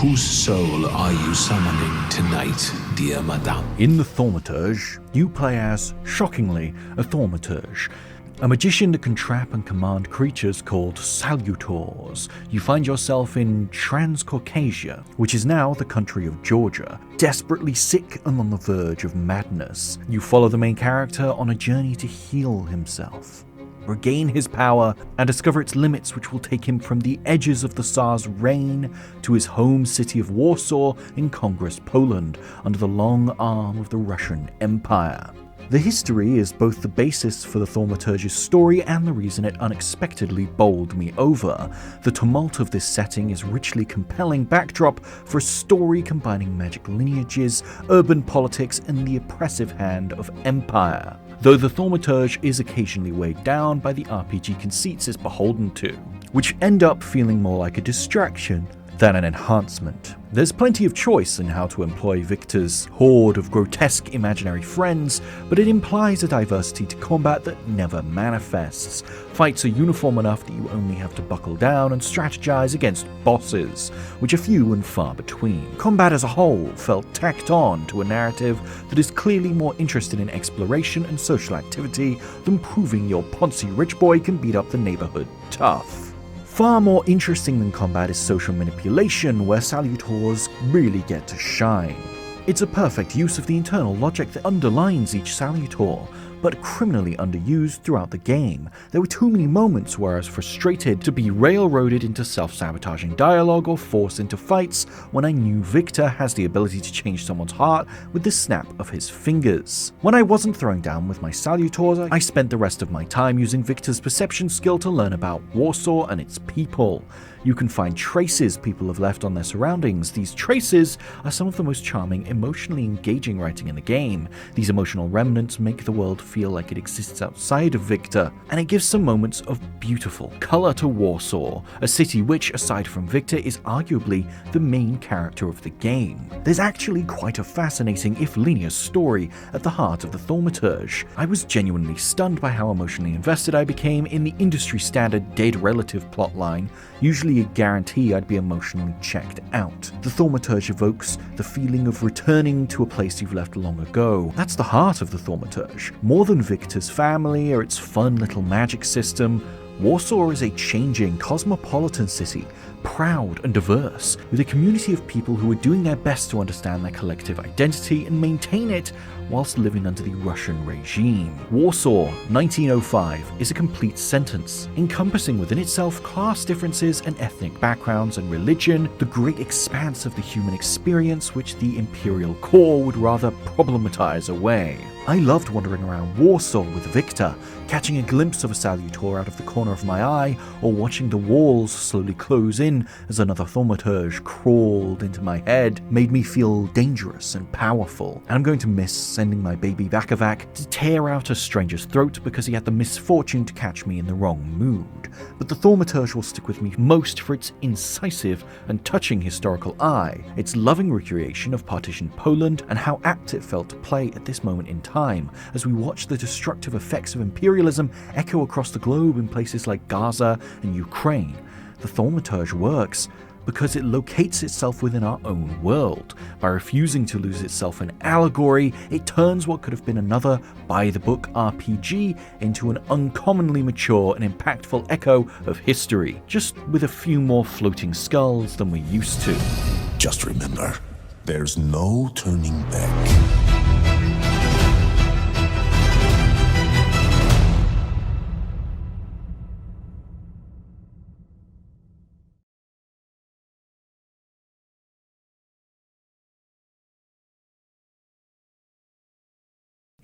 Whose soul are you summoning tonight, dear madame? In the Thaumaturge, you play as, shockingly, a thaumaturge, a magician that can trap and command creatures called salutors. You find yourself in Transcaucasia, which is now the country of Georgia, desperately sick and on the verge of madness. You follow the main character on a journey to heal himself, regain his power, and discover its limits, which will take him from the edges of the Tsar's reign to his home city of Warsaw in Congress, Poland, under the long arm of the Russian Empire. The history is both the basis for the Thaumaturge's story and the reason it unexpectedly bowled me over. The tumult of this setting is richly compelling backdrop for a story combining magic lineages, urban politics, and the oppressive hand of empire, though the Thaumaturge is occasionally weighed down by the RPG conceits it's beholden to, which end up feeling more like a distraction than an enhancement. There's plenty of choice in how to employ Victor's horde of grotesque imaginary friends, but it implies a diversity to combat that never manifests. Fights are uniform enough that you only have to buckle down and strategize against bosses, which are few and far between. Combat as a whole felt tacked on to a narrative that is clearly more interested in exploration and social activity than proving your poncy rich boy can beat up the neighborhood tough. Far more interesting than combat is social manipulation, where salutors really get to shine. It's a perfect use of the internal logic that underlines each salutor, but criminally underused throughout the game. There were too many moments where I was frustrated to be railroaded into self-sabotaging dialogue or forced into fights when I knew Victor has the ability to change someone's heart with the snap of his fingers. When I wasn't throwing down with my salutors, I spent the rest of my time using Victor's perception skill to learn about Warsaw and its people. You can find traces people have left on their surroundings. These traces are some of the most charming, emotionally engaging writing in the game. These emotional remnants make the world feel like it exists outside of Victor, and it gives some moments of beautiful color to Warsaw, a city which, aside from Victor, is arguably the main character of the game. There's actually quite a fascinating, if linear, story at the heart of the Thaumaturge. I was genuinely stunned by how emotionally invested I became in the industry-standard dead relative plotline, usually a guarantee I'd be emotionally checked out. The Thaumaturge evokes the feeling of returning to a place you've left long ago. That's the heart of the Thaumaturge. More than Victor's family or its fun little magic system, Warsaw is a changing, cosmopolitan city, proud and diverse, with a community of people who are doing their best to understand their collective identity and maintain it whilst living under the Russian regime. Warsaw, 1905, is a complete sentence, encompassing within itself class differences and ethnic backgrounds and religion, the great expanse of the human experience which the imperial core would rather problematize away. I loved wandering around Warsaw with Victor, catching a glimpse of a salutor out of the corner of my eye, or watching the walls slowly close in as another thaumaturge crawled into my head, made me feel dangerous and powerful. And I'm going to miss sending my baby Vakovac to tear out a stranger's throat because he had the misfortune to catch me in the wrong mood. But the thaumaturge will stick with me most for its incisive and touching historical eye, its loving recreation of partitioned Poland, and how apt it felt to play at this moment in time as we watch the destructive effects of imperialism echo across the globe in places like Gaza and Ukraine. The thaumaturge works because it locates itself within our own world. By refusing to lose itself in allegory, it turns what could have been another by-the-book RPG into an uncommonly mature and impactful echo of history, just with a few more floating skulls than we're used to. Just remember, there's no turning back.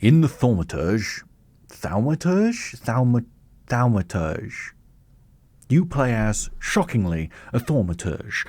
In the Thaumaturge, Thaumaturge, you play as, shockingly, a thaumaturge,